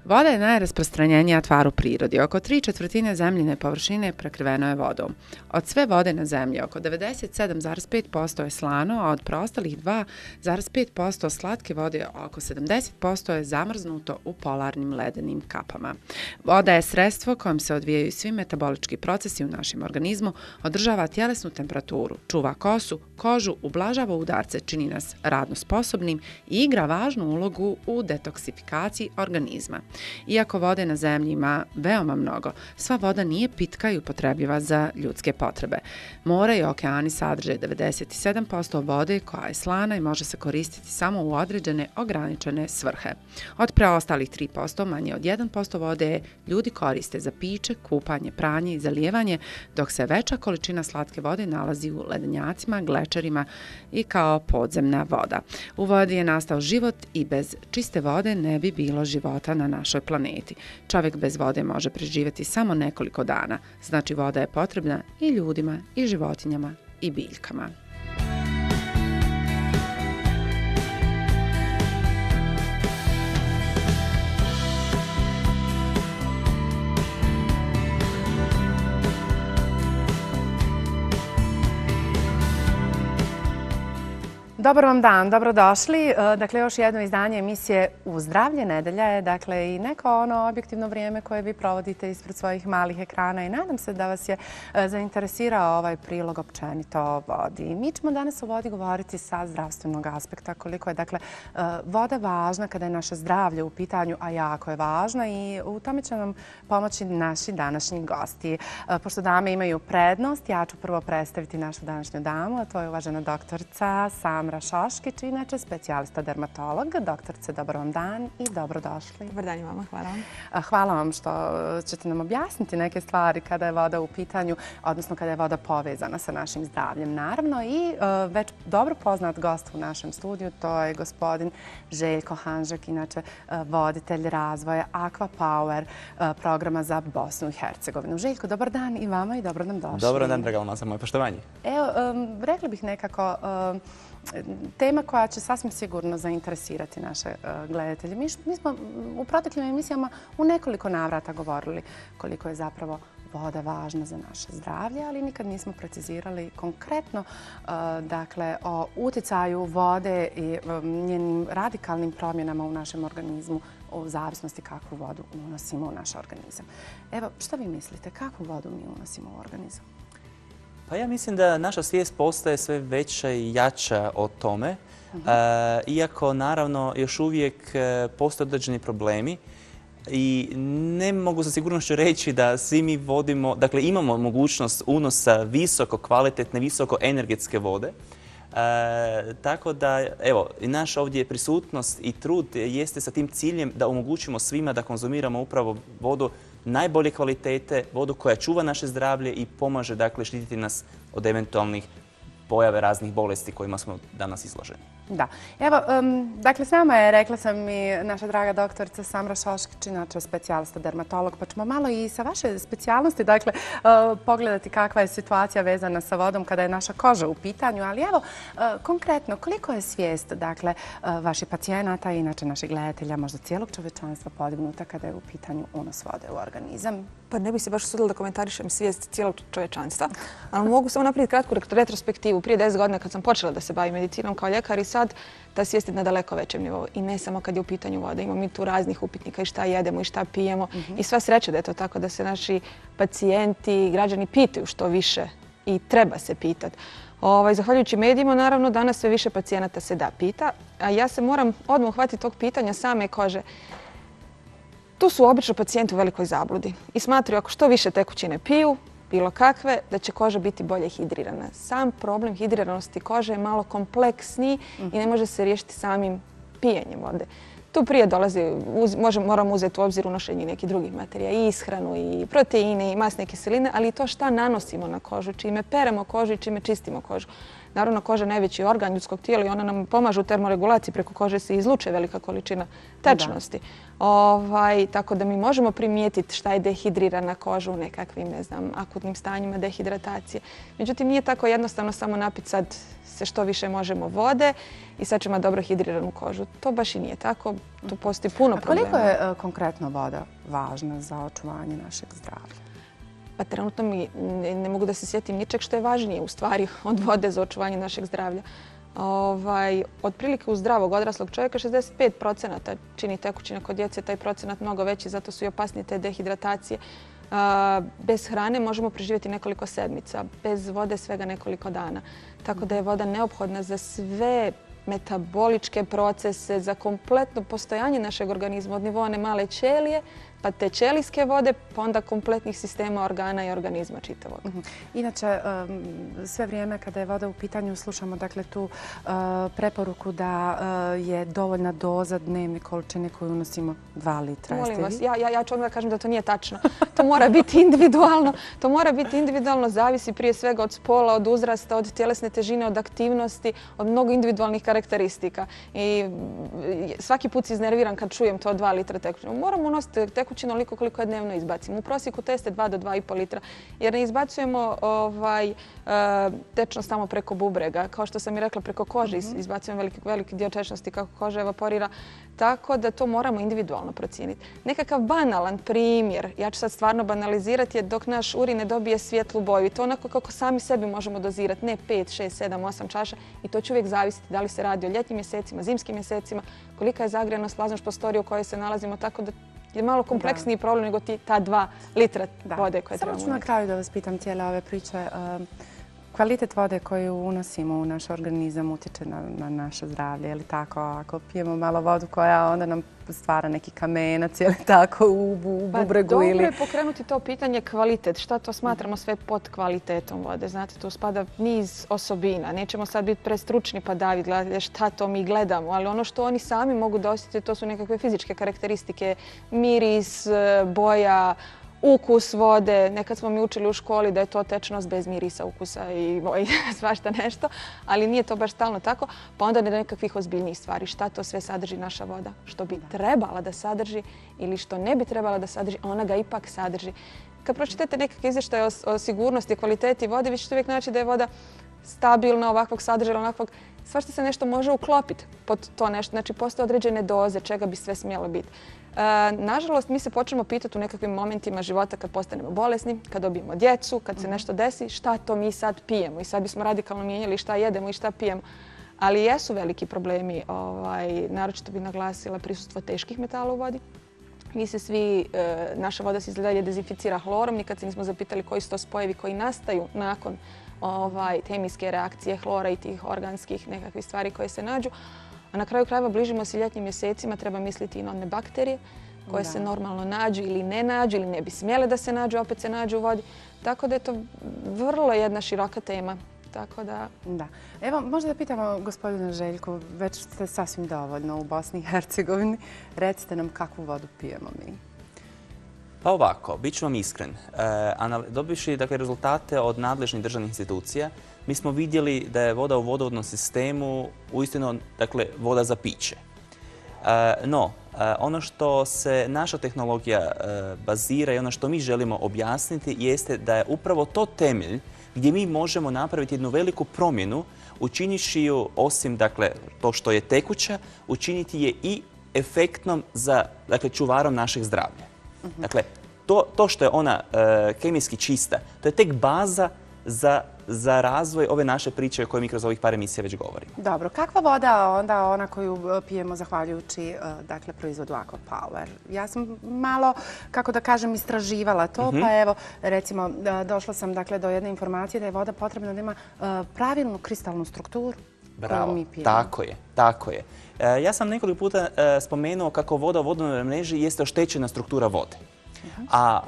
Voda je najrasprostranjenija tvar u prirodi. Oko 3/4 zemljine površine prekriveno je vodom. Od sve vode na zemlji, oko 97,5% je slano, a od preostalih 2,5% slatke vode, oko 70% je zamrznuto u polarnim ledenim kapama. Voda je sredstvo kojim se odvijaju svi metabolički procesi u našem organizmu, održava tjelesnu temperaturu, čuva kožu, ublažava udarce, čini nas radno sposobnim i igra važnu ulogu u detoksifikaciji organizma. Iako vode na zemlji ima veoma mnogo, sva voda nije pitka i upotrebljiva za ljudske potrebe. Mora i okeani sadrže 97% vode koja je slana i može se koristiti samo u određene ograničene svrhe. Od preostalih 3%, manje od 1% vode ljudi koriste za piće, kupanje, pranje i zalijevanje, dok se veća količina slatke vode nalazi u ledenjacima, glečerima i kao podzemna voda. U vodi je nastao život i bez čiste vode ne bi bilo života na našoj planeti. Čovjek bez vode može preživjeti samo nekoliko dana. Znači voda je potrebna i ljudima, i životinjama, i biljkama. Dobar vam dan, dobrodošli. Dakle, još jedno izdanje emisije U zdravlje nedelja je i neko ono objektivno vrijeme koje vi provodite ispred svojih malih ekrana i nadam se da vas je zainteresirao ovaj prilog općenito o vodi. Mi ćemo danas o vodi govoriti sa zdravstvenog aspekta, koliko je voda važna kada je naše zdravlje u pitanju, a jako je važna i u tome će nam pomoći naši današnji gosti. Pošto dame imaju prednost, ja ću prvo predstaviti našu današnju damu, a to je uvažena doktorica Samra Šoškić, inače specijalista dermatolog. Doktorice, dobar vam dan i dobrodošli. Dobar dan i vama, hvala vam. Hvala vam što ćete nam objasniti neke stvari kada je voda u pitanju, odnosno kada je voda povezana sa našim zdravljem. Naravno i već dobro poznat gost u našem studiju, to je gospodin Željko Hanžek, inače voditelj razvoja Aqua Power programa za Bosnu i Hercegovinu. Željko, dobar dan i vama i dobro nam došli. Dobar dan, draga vama, za moje poštovanje. Evo, rekli bih nekako tema koja će sasvim sigurno zainteresirati naše gledatelje. Mi smo u proteklim emisijama u nekoliko navrata govorili koliko je zapravo voda važna za naše zdravlje, ali nikad nismo precizirali konkretno o utjecaju vode i njenim radikalnim promjenama u našem organizmu u zavisnosti kakvu vodu unosimo u naš organizam. Evo, što vi mislite? Kakvu vodu mi unosimo u organizam? Pa ja mislim da naša svijest postaje sve veća i jača o tome, iako naravno još uvijek postoje određeni problemi i ne mogu sa sigurnošću reći da svi mi vodimo, dakle imamo mogućnost unosa visoko kvalitetne, visoko energetske vode. Tako da, evo, naša ovdje prisutnost i trud jeste sa tim ciljem da omogućimo svima da konzumiramo upravo vodu najbolje kvalitete, vodu koja čuva naše zdravlje i pomaže, dakle, štititi nas od eventualnih pojave raznih bolesti kojima smo danas izloženi. Da. Evo, dakle, s nama je, rekla sam i naša draga doktorica Samra Šoškić, inače specijalista dermatolog, pa ćemo malo i sa vaše specijalnosti, dakle, pogledati kakva je situacija vezana sa vodom kada je naša koža u pitanju, ali evo, konkretno, koliko je svijest, dakle, vaših pacijenata i inače naših gledatelja, možda cijelog čovječanstva podignuta kada je u pitanju unos vode u organizam? Pa ne bih se baš usudila da komentarišem svijest cijelog čovječanstva, ali mogu samo napraviti kratku retrospektivu. Prije 10 godina kad sam počela da se bavim medicinom kao ljekar i sad ta svijest je na daleko većem nivou. I ne samo kad je u pitanju voda. Imamo mi tu raznih upitnika i šta jedemo i šta pijemo. I sva sreća da je to tako da se naši pacijenti i građani pitaju što više i treba se pitati. Zahvaljujući medijima, naravno, danas sve više pacijenata se da pita. A ja se moram odmah uhvatiti tog pitanja same kože. Tu su obično pacijenti u velikoj zabludi i smatraju ako što više tekućine piju, bilo kakve, da će koža biti bolje hidrirana. Sam problem hidriranosti kože je malo kompleksniji i ne može se riješiti samim pijenjem vode. Tu prije dolazi, moramo uzeti u obzir unošenje nekih drugih materija, i ishranu, i proteine, i masne kiseline, ali i to šta nanosimo na kožu, čime peremo kožu i čime čistimo kožu. Naravno, koža je najveći organ ljudskog tijela i ona nam pomaže u termoregulaciji. Preko kože se izluče velika količina tečnosti. Tako da mi možemo primijetiti šta je dehidrirana koža u nekakvim, ne znam, akutnim stanjima dehidratacije. Međutim, nije tako jednostavno samo napiti sad se što više možemo vode i sad ćemo dobro hidriranu kožu. To baš i nije tako. Tu postoji puno problema. Koliko je konkretno voda važna za očuvanje našeg zdravlja? Pa trenutno mi ne mogu da se sjetim ničeg što je važnije u stvari od vode za očuvanje našeg zdravlja. Otprilike u zdravog odraslog čovjeka 65% čini tekućina kod djece, taj procenat mnogo veći, zato su i opasnije te dehidratacije. Bez hrane možemo preživjeti nekoliko sedmica, bez vode svega nekoliko dana. Tako da je voda neophodna za sve metaboličke procese, za kompletno postojanje našeg organizma od nivoa one male ćelije, pa te ćelijske vode, pa onda kompletnih sistema organa i organizma čitavog. Inače, sve vrijeme kada je voda u pitanju slušamo dakle tu preporuku da je dovoljna doza dnevne količine koju unosimo 2 litra. Molim vas, ja ću odmah kažem da to nije tačno. To mora biti individualno. To mora biti individualno, zavisi prije svega od spola, od uzrasta, od tjelesne težine, od aktivnosti, od mnogo individualnih karakteristika. I svaki put se iznerviram kad čujem to 2 litra tekućine. Moramo unositi tekućinu onoliko koliko je dnevno izbacimo. U prosjeku teste 2 do 2,5 litra. Jer ne izbacujemo tečnost tamo preko bubrega. Kao što sam i rekla, preko kože izbacujemo veliki dio tečnosti kako koža evaporira. Tako da to moramo individualno procijeniti. Nekakav banalan primjer, ja ću sad stvarno banalizirati, je dok naš urin ne dobije svjetlu boju. I to onako kako sami sebi možemo dozirati. Ne 5, 6, 7, 8 čaša. I to će uvijek zavisiti da li se radi o ljetnim mjesecima, zimskim mjesecima, kolika je zagrijenost plazma prostorije u kojoj se nalazimo. Tako da je malo kompleksniji problem nego ta 2 litra vode koje trebamo. Samo ću na kraju da vas pitam cijele ove priče. Kvalitet vode koju unosimo u naš organizam utječe na naše zdravlje, je li tako? Ako pijemo malo vodu koja onda nam stvara neki kamenac, je li tako, u bubregu ili... Dobro je pokrenuti to pitanje kvalitet. Šta to smatramo sve pod kvalitetom vode? Znate, tu spada niz osobina. Nećemo sad biti prestručni pa David gledati šta to mi gledamo, ali ono što oni sami mogu da osjetiti, to su nekakve fizičke karakteristike, miris, boja, ukus vode. Nekad smo mi učili u školi da je to tečnost bez mirisa, ukusa i svašta nešto, ali nije to baš stalno tako. Pa onda nekakvih ozbiljnijih stvari. Šta to sve sadrži naša voda? Što bi trebala da sadrži ili što ne bi trebala da sadrži, a ona ga ipak sadrži. Kad pročitate nekakve izvještaje o sigurnosti i kvaliteti vode, vi ćete uvijek naći da je voda stabilna, ovakvog sadržaja, onakvog. Svašta se nešto može uklopiti pod to nešto. Znači, postoje određene doze čega bi sve smjelo biti. Nažalost, mi se počnemo pitati u nekakvim momentima života kad postanemo bolesni, kad dobijemo djecu, kad se nešto desi, šta to mi sad pijemo. I sad bismo radikalno mijenjali šta jedemo i šta pijemo. Ali jesu veliki problemi, naročito bih naglasila prisustvo teških metala u vodi. Mi se svi, naša voda se izgleda dezinficira hlorom, nikad se nismo zapitali koji su to spojevi koji nastaju nakon hemijske reakcije hlora i tih organskih nekakvih stvari koje se nađu. A na kraju krajeva bližimo se ljetnim mjesecima, treba misliti i na one bakterije koje se normalno nađu ili ne nađu ili ne bi smjele da se nađu, opet se nađu u vodi. Tako da je to vrlo jedna široka tema. Tako da... Evo, možda da pitamo gospodina Željku, već ste sasvim dovoljno u Bosni i Hercegovini. Recite nam kakvu vodu pijemo mi. Pa ovako, bit ću vam iskren. Dobivši rezultate od nadležnih državnih institucija, mi smo vidjeli da je voda u vodovodnom sistemu uistinu voda za piće. No, ono što se naša tehnologija bazira i ono što mi želimo objasniti jeste da je upravo to temelj gdje mi možemo napraviti jednu veliku promjenu, učinivši ju, osim to što je tekuća, učiniti je i efektnom za čuvarom našeg zdravlja. Dakle, to što je ona kemijski čista, to je tek baza za razvoj ove naše priče o kojoj mi kroz ovih par emisija već govorimo. Dobro, kakva voda onda ona koju pijemo zahvaljujući proizvodu Aquapower? Ja sam malo, kako da kažem, istraživala to, pa evo, recimo, došla sam do jedne informacije da je voda potrebna da ima pravilnu kristalnu strukturu. Bravo, tako je. Ja sam nekoliko puta spomenuo kako voda u vodovodnoj mreži jeste oštećena struktura vode. A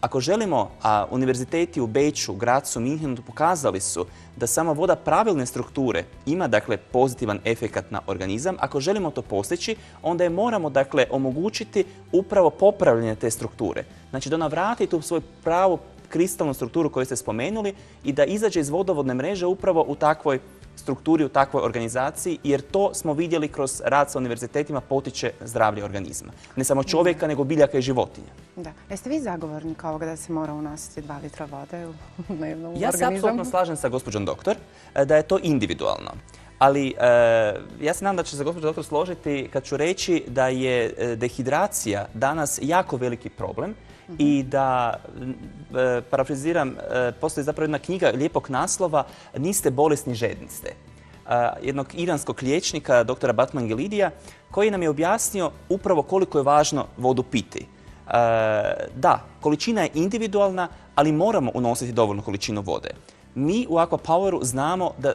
ako želimo, a univerziteti u Beču, Grazu, Minhenu pokazali su da sama voda pravilne strukture ima pozitivan efekat na organizam. Ako želimo to postići, onda je moramo omogućiti upravo popravljanje te strukture. Znači da ona vrati tu svoju pravu kristalnu strukturu koju ste spomenuli i da izađe iz vodovodne mreže upravo u takvoj strukturi, u takvoj organizaciji, jer to smo vidjeli kroz rad sa univerzitetima potiče zdravlje organizma. Ne samo čovjeka, nego biljaka i životinja. Da. Jeste vi zagovornik ovoga da se mora unositi 2 litra vode u dnevnom organizam? Ja se apsolutno slažem sa gospođom doktor da je to individualno. Ali ja se nadam da će se gospođa doktor složiti kad ću reći da je dehidracija danas jako veliki problem i da, parafraziram, postoji zapravo jedna knjiga lijepog naslova Niste bolesni, žedni ste. Jednog iranskog liječnika, doktora Batmangelidija, koji nam je objasnio upravo koliko je važno vodu piti. Da, količina je individualna, ali moramo unositi dovoljnu količinu vode. Mi u Aquapoweru znamo da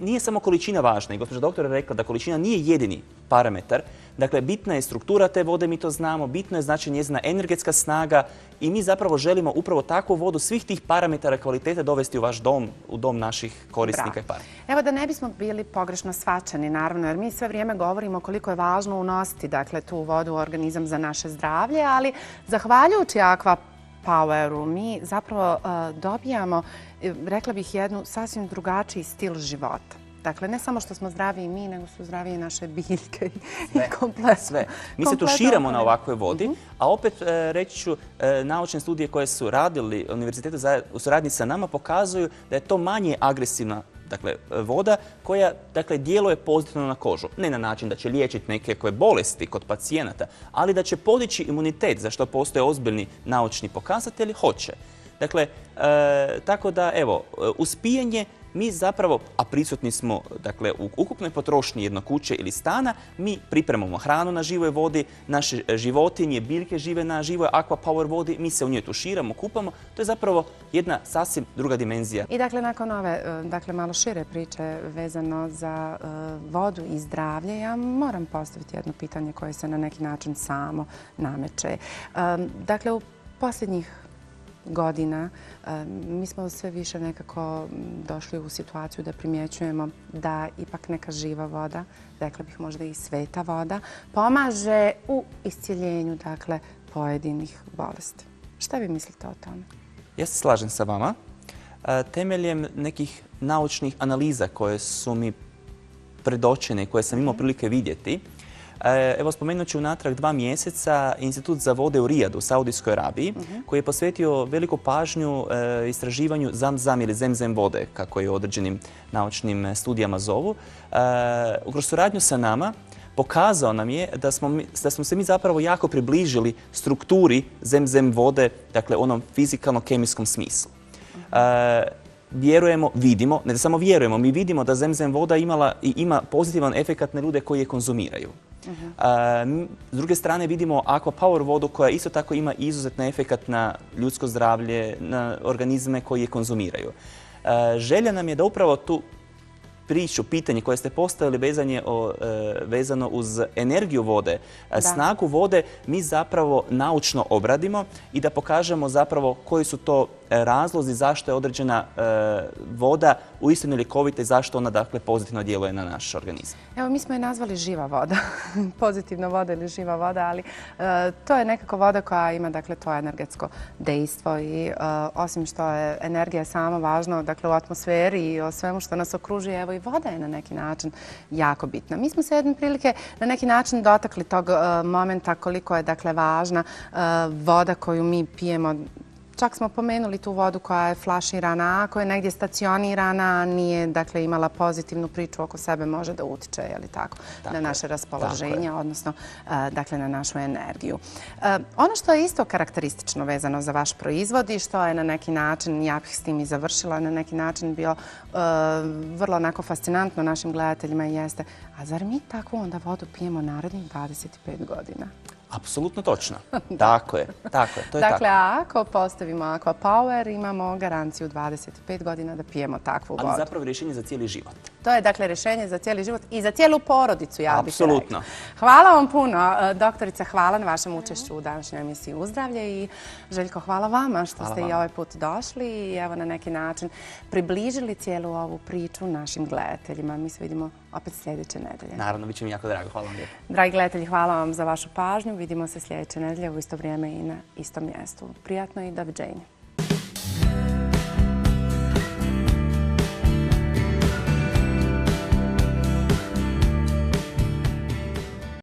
nije samo količina važna i gospođa doktora je rekla da količina nije jedini parametar. Dakle, bitna je struktura te vode, mi to znamo, bitno je znači njezina energetska snaga i mi zapravo želimo upravo takvu vodu svih tih parametara kvalitete dovesti u vaš dom, u dom naših korisnika i partnera. Evo da ne bismo bili pogrešno shvaćeni, naravno, jer mi sve vrijeme govorimo koliko je važno unositi dakle, tu vodu u organizam za naše zdravlje, ali zahvaljujući Aquapoweru mi zapravo dobijamo, rekla bih, jednu sasvim drugačiji stil života. Dakle, ne samo što smo zdravi i mi, nego su zdravije naše biljke i kompletno. Sve. Mi se tuširamo na ovakvoj vodi, a opet reći ću, naučne studije koje su radili univerzitetu u suradnji sa nama pokazuju da je to manje agresivna voda koja djeluje pozitivno na kožu. Ne na način da će liječiti neke koje bolesti kod pacijenata, ali da će podići imunitet, za što postoje ozbiljni naučni pokazatelji, hoće. Dakle, tako da, evo, uz pijenje mi zapravo, a prisutni smo u ukupnoj potrošnji jednog kuće ili stana, mi pripremamo hranu na živoj vodi, naše životinje, biljke žive na živoj Aquapower vodi, mi se u njoj tuširamo, kupamo. To je zapravo jedna sasvim druga dimenzija. I dakle, nakon ove malo šire priče vezano za vodu i zdravlje, ja moram postaviti jedno pitanje koje se na neki način samo nameće. Dakle, u posljednjih godina mi smo sve više nekako došli u situaciju da primjećujemo da ipak neka živa voda, rekla bih možda i sveta voda, pomaže u iscjeljenju pojedinih bolesti. Šta vi mislite o tome? Ja se slažem sa vama. Temeljem nekih naučnih analiza koje su mi predočene i koje sam imao prilike vidjeti, evo, spomenut ću unatrag 2 mjeseca Institut za vode u Rijadu u Saudijskoj Arabiji, koji je posvetio veliku pažnju istraživanju Zam-Zam ili Zem-Zem vode, kako je u određenim naučnim studijama zovu. Kroz suradnju sa nama pokazao nam je da smo se mi zapravo jako približili strukturi Zem-Zem vode, dakle onom fizikalno-kemijskom smislu. Vjerujemo, vidimo, ne da samo vjerujemo, mi vidimo da Zem-Zem voda ima pozitivan efekat na ljude koji je konzumiraju. S druge strane vidimo Aquapower vodu koja isto tako ima izuzetan efekat na ljudsko zdravlje, na organizme koji je konzumiraju. Želja nam je da upravo tu priču, pitanje koje ste postavili vezano uz energiju vode, snagu vode, mi zapravo naučno obradimo i da pokažemo zapravo koji su to razlozi zašto je određena voda uistinu ljekovita i zašto ona pozitivno djeluje na naš organizam. Evo, mi smo je nazvali živa voda, pozitivna voda ili živa voda, ali to je nekako voda koja ima to energetsko dejstvo i osim što je energija samo važna u atmosferi i o svemu što nas okružuje, evo i voda je na neki način jako bitna. Mi smo se jedne prilike na neki način dotakli tog momenta koliko je važna voda koju mi pijemo. Čak smo pomenuli tu vodu koja je flaširana, koja je negdje stacionirana, nije imala pozitivnu priču oko sebe, može da utiče na naše raspoloženje, odnosno na našu energiju. Ono što je isto karakteristično vezano za vaš proizvod i što je na neki način, ja bih s tim i završila, na neki način bio vrlo onako fascinantno našim gledateljima jeste, a zar mi takvu onda vodu pijemo narednih 25 godina? Apsolutno točno. Tako je. To je tako. Dakle, ako postavimo Aquapower, imamo garanciju 25 godina da pijemo takvu vodu. Ali zapravo rješenje za cijeli život. To je dakle rješenje za cijeli život i za cijelu porodicu, ja bih rekla. Apsolutno. Hvala vam puno. Doktorica, hvala na vašem učešću u današnjoj emisiji Uzdravlje i Željko, hvala vama što ste i ovaj put došli i evo na neki način približili cijelu ovu priču našim gledateljima. Mi se vidimo opet sljedeće nedelje. Naravno, bit će mi jako drago. Hvala vam lijepo. Dragi gledatelji, hvala vam za vašu pažnju. Vidimo se sljedeće nedelje u isto vrijeme i na istom mjestu. Prijatno i doviđenja.